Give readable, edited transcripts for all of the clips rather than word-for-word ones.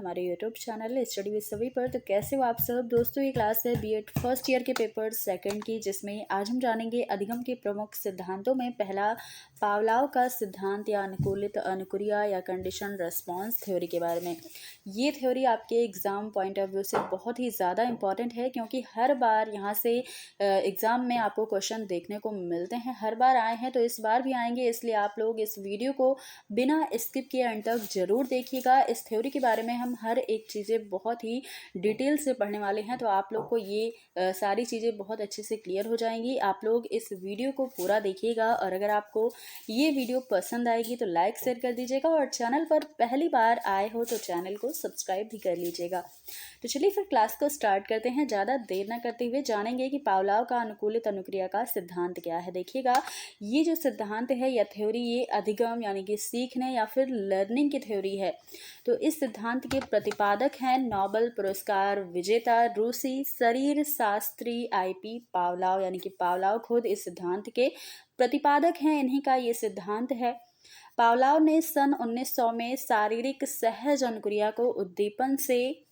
हमारे YouTube channel study with सभी पर। तो कैसे हो आप सब दोस्तों। ये क्लास है बीएड फर्स्ट ईयर के पेपर सेकंड की, जिसमें आज हम जानेंगे अधिगम के प्रमुख सिद्धांतों में पहला पावलाव का सिद्धांत या अनुकूलित अनुक्रिया या कंडीशन रेस्पॉन्स थ्योरी के बारे में। ये थ्योरी आपके एग्ज़ाम पॉइंट ऑफ व्यू से बहुत ही ज़्यादा इंपॉर्टेंट है, क्योंकि हर बार यहाँ से एग्ज़ाम में आपको क्वेश्चन देखने को मिलते हैं। हर बार आए हैं तो इस बार भी आएंगे, इसलिए आप लोग इस वीडियो को बिना स्किप किए अंत तक ज़रूर देखिएगा। इस थ्योरी के बारे में हम हर एक चीज़ें बहुत ही डिटेल से पढ़ने वाले हैं, तो आप लोग को ये सारी चीज़ें बहुत अच्छे से क्लियर हो जाएंगी। आप लोग इस वीडियो को पूरा देखिएगा, और अगर आपको ये वीडियो पसंद आएगी तो लाइक शेयर कर दीजिएगा, और चैनल पर पहली बार आए हो तो चैनल को सब्सक्राइब भी कर लीजिएगा। तो चलिए फिर क्लास को स्टार्ट करते हैं। ज़्यादा देर न करते हुए जानेंगे कि पावलाव का अनुकूलित अनुक्रिया का सिद्धांत क्या है। देखिएगा, ये जो सिद्धांत है या थ्योरी, ये अधिगम यानी कि सीखने या फिर लर्निंग की थ्योरी है। तो इस सिद्धांत के प्रतिपादक हैं नोबेल पुरस्कार विजेता रूसी शरीर शास्त्री आईपी पावलाव, यानी कि पावलाव खुद इस सिद्धांत के प्रतिपादक हैं। इन्हीं का ये सिद्धांत है। पावलाव ने सन 1900 में शारीरिक सहज अनुक्रिया को उद्दीपन से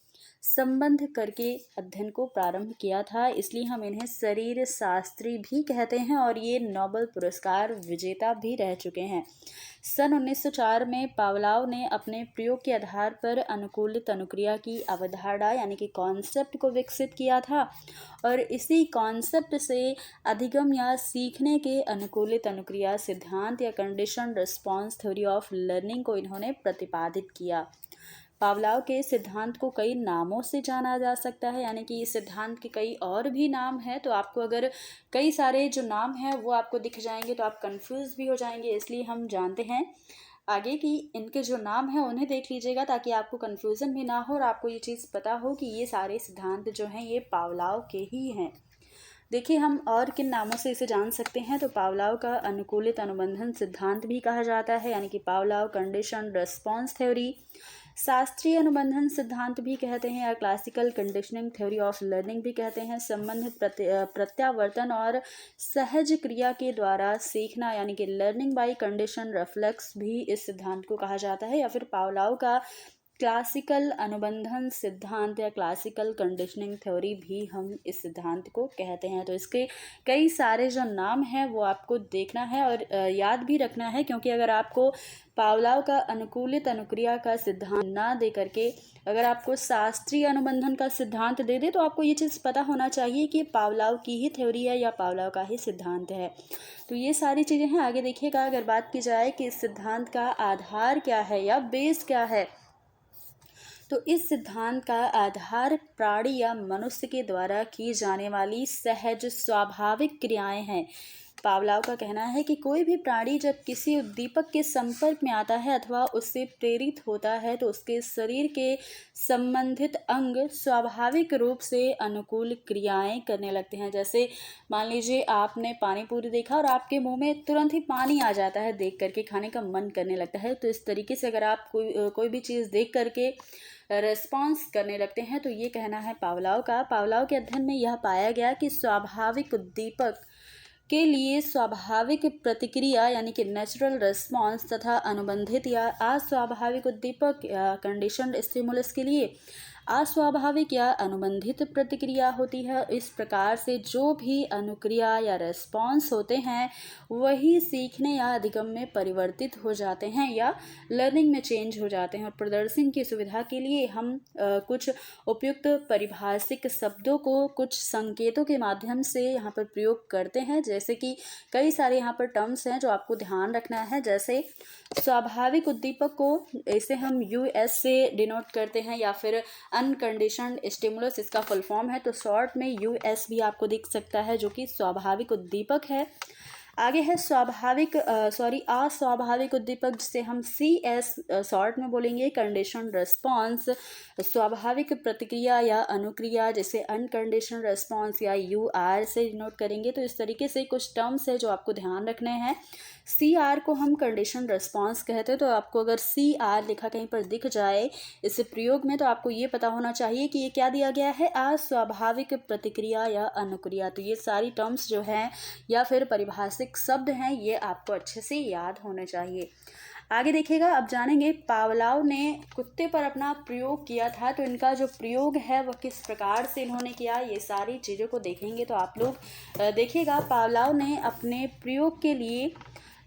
संबंध करके अध्ययन को प्रारंभ किया था, इसलिए हम इन्हें शरीर शास्त्री भी कहते हैं, और ये नोबेल पुरस्कार विजेता भी रह चुके हैं। सन 1904 में पावलाव ने अपने प्रयोग के आधार पर अनुकूलित अनुक्रिया की अवधारणा यानी कि कॉन्सेप्ट को विकसित किया था, और इसी कॉन्सेप्ट से अधिगम या सीखने के अनुकूलित अनुक्रिया सिद्धांत या condition response theory of learning को इन्होंने प्रतिपादित किया। पावलाव के सिद्धांत को कई नामों से जाना जा सकता है, यानी कि इस सिद्धांत के कई और भी नाम हैं। तो आपको अगर कई सारे जो नाम हैं वो आपको दिख जाएंगे तो आप कंफ्यूज भी हो जाएंगे, इसलिए हम जानते हैं आगे कि इनके जो नाम हैं उन्हें देख लीजिएगा, ताकि आपको कन्फ्यूज़न भी ना हो और आपको ये चीज़ पता हो कि ये सारे सिद्धांत जो हैं ये पावलाव के ही हैं। देखिए, हम और किन नामों से इसे जान सकते हैं। तो पावलाव का अनुकूलित अनुबंधन सिद्धांत भी कहा जाता है, यानी कि पावलाव कंडीशन रेस्पॉन्स थ्योरी, शास्त्रीय अनुबंधन सिद्धांत भी कहते हैं, या classical conditioning theory of learning भी कहते हैं। संबंधित प्रत्यावर्तन और सहज क्रिया के द्वारा सीखना यानी कि लर्निंग बाय कंडीशन रिफ्लेक्स भी इस सिद्धांत को कहा जाता है, या फिर पावलाव का क्लासिकल अनुबंधन सिद्धांत या क्लासिकल कंडीशनिंग थ्योरी भी हम इस सिद्धांत को कहते हैं। तो इसके कई सारे जो नाम हैं वो आपको देखना है और याद भी रखना है, क्योंकि अगर आपको पावलाव का अनुकूलित अनुक्रिया का सिद्धांत ना दे करके अगर आपको शास्त्रीय अनुबंधन का सिद्धांत दे दे, तो आपको ये चीज़ पता होना चाहिए कि पावलाव की ही थ्योरी है या पावलाव का ही सिद्धांत है। तो ये सारी चीज़ें हैं। आगे देखिएगा, अगर बात की जाए कि इस सिद्धांत का आधार क्या है या बेस क्या है, तो इस सिद्धांत का आधार प्राणी या मनुष्य के द्वारा की जाने वाली सहज स्वाभाविक क्रियाएं हैं। पावलाव का कहना है कि कोई भी प्राणी जब किसी उद्दीपक के संपर्क में आता है अथवा उससे प्रेरित होता है, तो उसके शरीर के संबंधित अंग स्वाभाविक रूप से अनुकूल क्रियाएं करने लगते हैं। जैसे मान लीजिए आपने पानी पूरी देखा और आपके मुंह में तुरंत ही पानी आ जाता है, देख करके खाने का मन करने लगता है। तो इस तरीके से अगर आप कोई भी चीज़ देख करके रेस्पॉन्स करने लगते हैं, तो ये कहना है पावलाव का। पावलाव के अध्ययन में यह पाया गया कि स्वाभाविक उद्दीपक के लिए स्वाभाविक प्रतिक्रिया यानी कि नेचुरल रिस्पॉन्स तथा अनुबंधित या अस्वाभाविक उद्दीपक या कंडीशनड स्टिमुलस के लिए अस्वाभाविक या अनुबंधित प्रतिक्रिया होती है। इस प्रकार से जो भी अनुक्रिया या रेस्पॉन्स होते हैं वही सीखने या अधिगम में परिवर्तित हो जाते हैं या लर्निंग में चेंज हो जाते हैं। और प्रदर्शन की सुविधा के लिए हम कुछ उपयुक्त परिभाषिक शब्दों को कुछ संकेतों के माध्यम से यहाँ पर प्रयोग करते हैं, जैसे कि कई सारे यहाँ पर टर्म्स हैं जो आपको ध्यान रखना है। जैसे स्वाभाविक उद्दीपक को इसे हम यूएस से डिनोट करते हैं, या फिर अनकंडीशनड स्टिमुलस इसका फुल फॉर्म है। तो शॉर्ट में यूएस भी आपको दिख सकता है, जो कि स्वाभाविक उद्दीपक है। आगे है अस्वाभाविक उद्दीपक, जिसे हम CS शॉर्ट में बोलेंगे। कंडीशन रिस्पॉन्स स्वाभाविक प्रतिक्रिया या अनुक्रिया, जिसे अनकंडीशन रिस्पॉन्स या UR से डिनोट करेंगे। तो इस तरीके से कुछ टर्म्स है जो आपको ध्यान रखने हैं। CR को हम कंडीशन रिस्पॉन्स कहते हैं, तो आपको अगर CR लिखा कहीं पर दिख जाए इस प्रयोग में, तो आपको ये पता होना चाहिए कि ये क्या दिया गया है, अस्वाभाविक प्रतिक्रिया या अनुक्रिया। तो ये सारी टर्म्स जो हैं या फिर परिभाषिक शब्द हैं, ये आपको अच्छे से याद होने चाहिए। आगे देखिएगा, अब जानेंगे पावलाव ने कुत्ते पर अपना प्रयोग किया था, तो इनका जो प्रयोग है वह किस प्रकार से इन्होंने किया, ये सारी चीज़ों को देखेंगे। तो आप लोग देखिएगा, पावलाव ने अपने प्रयोग के लिए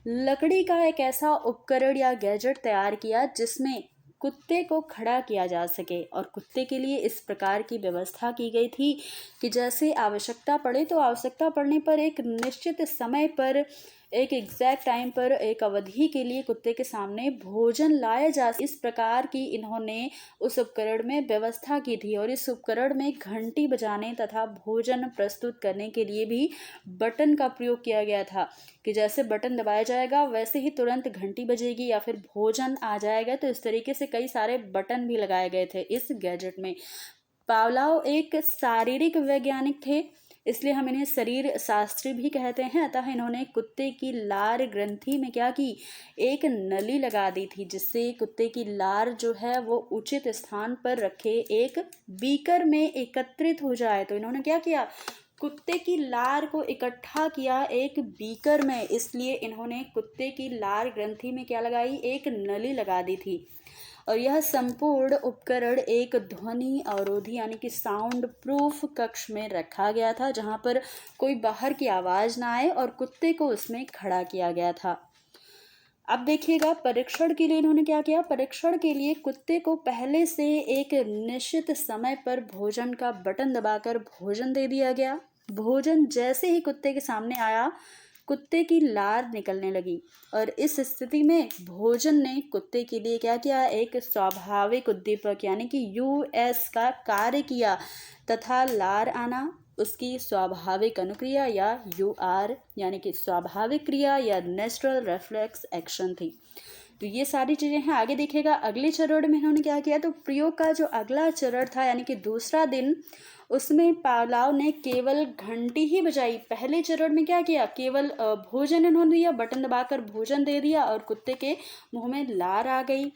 लकड़ी का एक ऐसा उपकरण या गैजेट तैयार किया जिसमें कुत्ते को खड़ा किया जा सके, और कुत्ते के लिए इस प्रकार की व्यवस्था की गई थी कि जैसे आवश्यकता पड़े तो आवश्यकता पड़ने पर एक निश्चित समय पर, एक एग्जैक्ट टाइम पर, एक अवधि के लिए कुत्ते के सामने भोजन लाया जा, इस प्रकार की इन्होंने उस उपकरण में व्यवस्था की थी। और इस उपकरण में घंटी बजाने तथा भोजन प्रस्तुत करने के लिए भी बटन का प्रयोग किया गया था कि जैसे बटन दबाया जाएगा वैसे ही तुरंत घंटी बजेगी या फिर भोजन आ जाएगा। तो इस तरीके से कई सारे बटन भी लगाए गए थे इस गैजेट में। पावलाव एक शारीरिक वैज्ञानिक थे, इसलिए हम इन्हें शरीर शास्त्री भी कहते हैं। अतः इन्होंने कुत्ते की लार ग्रंथि में क्या की, एक नली लगा दी थी जिससे कुत्ते की लार जो है वो उचित स्थान पर रखे एक बीकर में एकत्रित हो जाए। तो इन्होंने क्या किया, कुत्ते की लार को इकट्ठा किया एक बीकर में, इसलिए इन्होंने कुत्ते की लार ग्रंथि में क्या लगाई, एक नली लगा दी थी। और यह संपूर्ण उपकरण एक ध्वनि अवरोधी यानी कि साउंड प्रूफ कक्ष में रखा गया था, जहां पर कोई बाहर की आवाज़ ना आए, और कुत्ते को उसमें खड़ा किया गया था। अब देखिएगा, परीक्षण के लिए इन्होंने क्या किया, परीक्षण के लिए कुत्ते को पहले से एक निश्चित समय पर भोजन का बटन दबाकर भोजन दे दिया गया। भोजन जैसे ही कुत्ते के सामने आया, कुत्ते की लार निकलने लगी, और इस स्थिति में भोजन ने कुत्ते के लिए क्या किया, एक स्वाभाविक उद्दीपक यानी कि यूएस का कार्य किया, तथा लार आना उसकी स्वाभाविक अनुक्रिया या यूआर यानी कि स्वाभाविक क्रिया या नेचुरल रिफ्लेक्स एक्शन थी। तो ये सारी चीज़ें हैं। आगे देखिएगा, अगले चरण में इन्होंने क्या किया, तो प्रयोग का जो अगला चरण था यानी कि दूसरा दिन, उसमें पावलाव ने केवल घंटी ही बजाई। पहले चरण में क्या किया, केवल भोजन इन्होंने दिया, बटन दबाकर भोजन दे दिया और कुत्ते के मुंह में लार आ गई।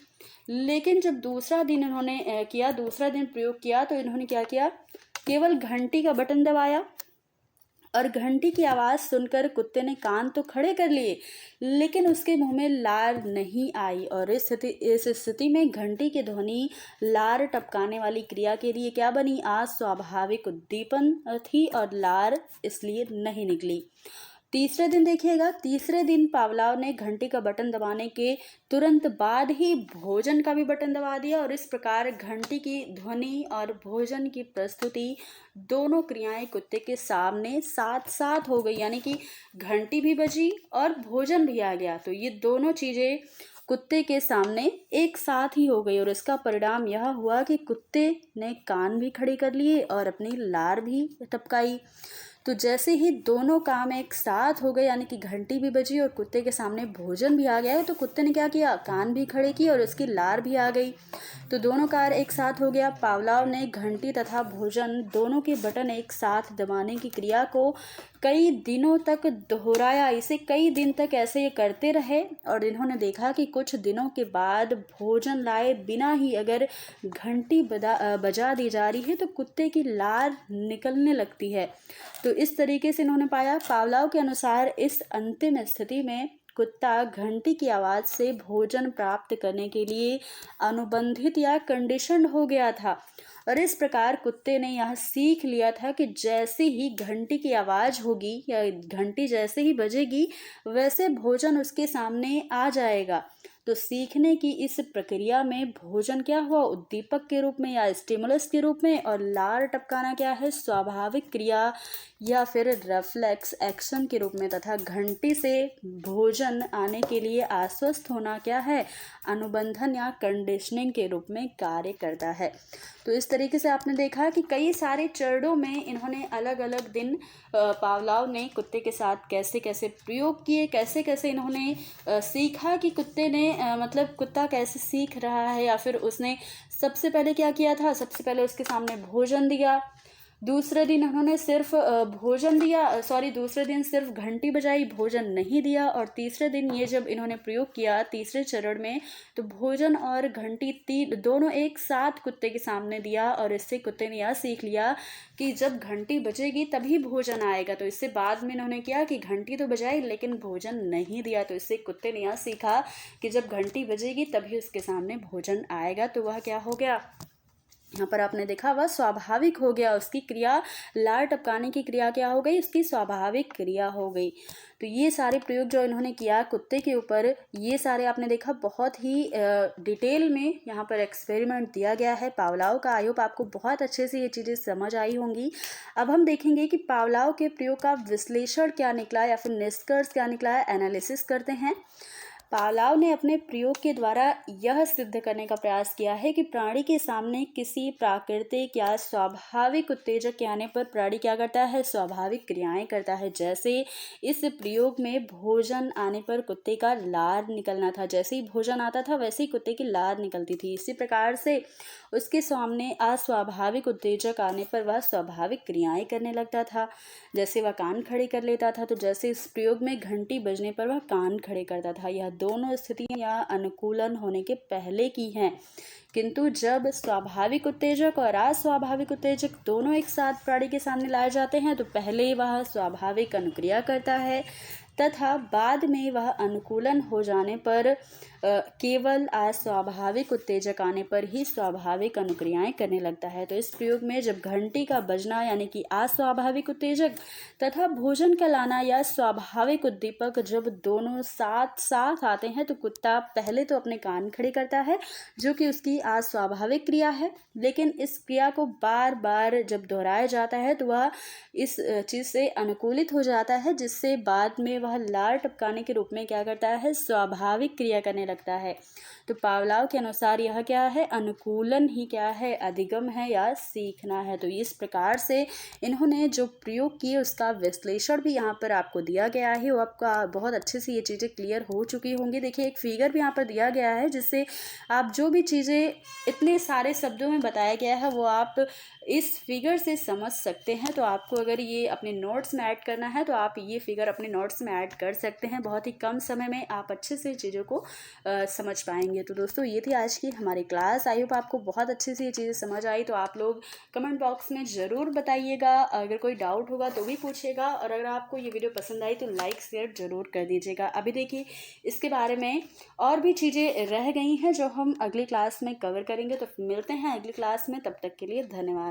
लेकिन जब दूसरा दिन इन्होंने दूसरा दिन प्रयोग किया, तो इन्होंने क्या किया, केवल घंटी का बटन दबाया और घंटी की आवाज़ सुनकर कुत्ते ने कान तो खड़े कर लिए, लेकिन उसके मुंह में लार नहीं आई। और इस स्थिति में घंटी की ध्वनि लार टपकाने वाली क्रिया के लिए क्या बनी, अस्वाभाविक उद्दीपन थी और लार इसलिए नहीं निकली। तीसरे दिन देखिएगा, तीसरे दिन पावलाव ने घंटी का बटन दबाने के तुरंत बाद ही भोजन का भी बटन दबा दिया, और इस प्रकार घंटी की ध्वनि और भोजन की प्रस्तुति दोनों क्रियाएं कुत्ते के सामने साथ साथ हो गई, यानी कि घंटी भी बजी और भोजन भी आ गया। तो ये दोनों चीज़ें कुत्ते के सामने एक साथ ही हो गई, और इसका परिणाम यह हुआ कि कुत्ते ने कान भी खड़े कर लिए और अपनी लार भी टपकाई। तो जैसे ही दोनों काम एक साथ हो गए, यानी कि घंटी भी बजी और कुत्ते के सामने भोजन भी आ गया, तो कुत्ते ने क्या किया, कान भी खड़े किए और उसकी लार भी आ गई। तो दोनों कार्य एक साथ हो गया। पावलाव ने घंटी तथा भोजन दोनों के बटन एक साथ दबाने की क्रिया को कई दिनों तक दोहराया। इसे कई दिन तक ऐसे ये करते रहे, और इन्होंने देखा कि कुछ दिनों के बाद भोजन लाए बिना ही अगर घंटी बजा दी जा रही है तो कुत्ते की लार निकलने लगती है। तो इस तरीके से इन्होंने पाया। पावलाव के अनुसार इस अंतिम स्थिति में कुत्ता घंटी की आवाज़ से भोजन प्राप्त करने के लिए अनुबंधित या कंडीशनड हो गया था, और इस प्रकार कुत्ते ने यह सीख लिया था कि जैसे ही घंटी की आवाज़ होगी या घंटी जैसे ही बजेगी वैसे भोजन उसके सामने आ जाएगा। तो सीखने की इस प्रक्रिया में भोजन क्या हुआ, उद्दीपक के रूप में या स्टिमुलस के रूप में, और लार टपकाना क्या है, स्वाभाविक क्रिया या फिर रिफ्लेक्स एक्शन के रूप में, तथा घंटी से भोजन आने के लिए आश्वस्त होना क्या है, अनुबंधन या कंडीशनिंग के रूप में कार्य करता है। तो इस तरीके से आपने देखा कि कई सारे चरणों में इन्होंने अलग अलग दिन पावलाव ने कुत्ते के साथ कैसे कैसे प्रयोग किए, कैसे कैसे इन्होंने सीखा कि कुत्ते ने मतलब कुत्ता कैसे सीख रहा है, या फिर उसने सबसे पहले क्या किया था, सबसे पहले उसके सामने भोजन दिया, दूसरे दिन उन्होंने सिर्फ भोजन दिया, दूसरे दिन सिर्फ घंटी बजाई, भोजन नहीं दिया। और तीसरे दिन ये जब इन्होंने प्रयोग किया तीसरे चरण में, तो भोजन और घंटी दोनों एक साथ कुत्ते के सामने दिया। और इससे कुत्ते ने यह सीख लिया कि जब घंटी बजेगी तभी भोजन आएगा। तो इससे बाद में इन्होंने किया कि घंटी तो बजाई लेकिन भोजन नहीं दिया। तो इससे कुत्ते ने यह सीखा कि जब घंटी बजेगी तभी उसके सामने भोजन आएगा। तो वह क्या हो गया, यहाँ पर आपने देखा वह स्वाभाविक हो गया, उसकी क्रिया, लार टपकाने की क्रिया क्या हो गई, उसकी स्वाभाविक क्रिया हो गई। तो ये सारे प्रयोग जो इन्होंने किया कुत्ते के ऊपर, ये सारे आपने देखा बहुत ही डिटेल में यहाँ पर एक्सपेरिमेंट दिया गया है पावलाव का। आई होप आपको बहुत अच्छे से ये चीज़ें समझ आई होंगी। अब हम देखेंगे कि पावलाव के प्रयोग का विश्लेषण क्या निकला या फिर निष्कर्ष क्या निकला है, एनालिसिस करते हैं। पावलाव ने अपने प्रयोग के द्वारा यह सिद्ध करने का प्रयास किया है कि प्राणी के सामने किसी प्राकृतिक या स्वाभाविक उत्तेजक के आने पर प्राणी क्या करता है, स्वाभाविक क्रियाएं करता है। जैसे इस प्रयोग में भोजन आने पर कुत्ते का लार निकलना था, जैसे ही भोजन आता था वैसे ही कुत्ते की लार निकलती थी। इसी प्रकार से उसके सामने अस्वाभाविक उत्तेजक आने पर वह स्वाभाविक क्रियाएं करने लगता था। जैसे वह कान खड़े कर लेता था, तो जैसे इस प्रयोग में घंटी बजने पर वह कान खड़े करता था। यह दोनों स्थितियां अनुकूलन होने के पहले की हैं। किंतु जब स्वाभाविक उत्तेजक और अस्वाभाविक उत्तेजक दोनों एक साथ प्राणी के सामने लाए जाते हैं, तो पहले वह स्वाभाविक अनुक्रिया करता है तथा बाद में वह अनुकूलन हो जाने पर केवल अस्वाभाविक उत्तेजक आने पर ही स्वाभाविक अनुक्रियाएं करने लगता है। तो इस प्रयोग में जब घंटी का बजना यानी कि अस्वाभाविक उत्तेजक तथा भोजन का लाना या स्वाभाविक उद्दीपक जब दोनों साथ साथ आते हैं, तो कुत्ता पहले तो अपने कान खड़े करता है, जो कि उसकी अस्वाभाविक क्रिया है। लेकिन इस क्रिया को बार बार जब दोहराया जाता है तो वह इस चीज़ से अनुकूलित हो जाता है, जिससे बाद में वह लार टपकाने के रूप में क्या करता है, स्वाभाविक क्रिया करने लगता है। तो पावलाव के अनुसार यह क्या है, अनुकूलन ही क्या है, अधिगम है या सीखना है। तो इस प्रकार से इन्होंने जो प्रयोग किए उसका विश्लेषण भी यहाँ पर आपको दिया गया है। वो आपका बहुत अच्छे से ये चीज़ें क्लियर हो चुकी होंगी। देखिए एक फिगर भी यहाँ पर दिया गया है, जिससे आप जो भी चीज़ें इतने सारे शब्दों में बताया गया है वो आप इस फिगर से समझ सकते हैं। तो आपको अगर ये अपने नोट्स में ऐड करना है तो आप ये फिगर अपने नोट्स में ऐड कर सकते हैं। बहुत ही कम समय में आप अच्छे से चीज़ों को समझ पाएंगे। तो दोस्तों ये थी आज की हमारी क्लास। आई होप आपको बहुत अच्छे से ये चीज़ें समझ आई। तो आप लोग कमेंट बॉक्स में ज़रूर बताइएगा, अगर कोई डाउट होगा तो भी पूछिएगा। और अगर आपको ये वीडियो पसंद आई तो लाइक शेयर ज़रूर कर दीजिएगा। अभी देखिए इसके बारे में और भी चीज़ें रह गई हैं जो हम अगली क्लास में कवर करेंगे। तो मिलते हैं अगली क्लास में, तब तक के लिए धन्यवाद।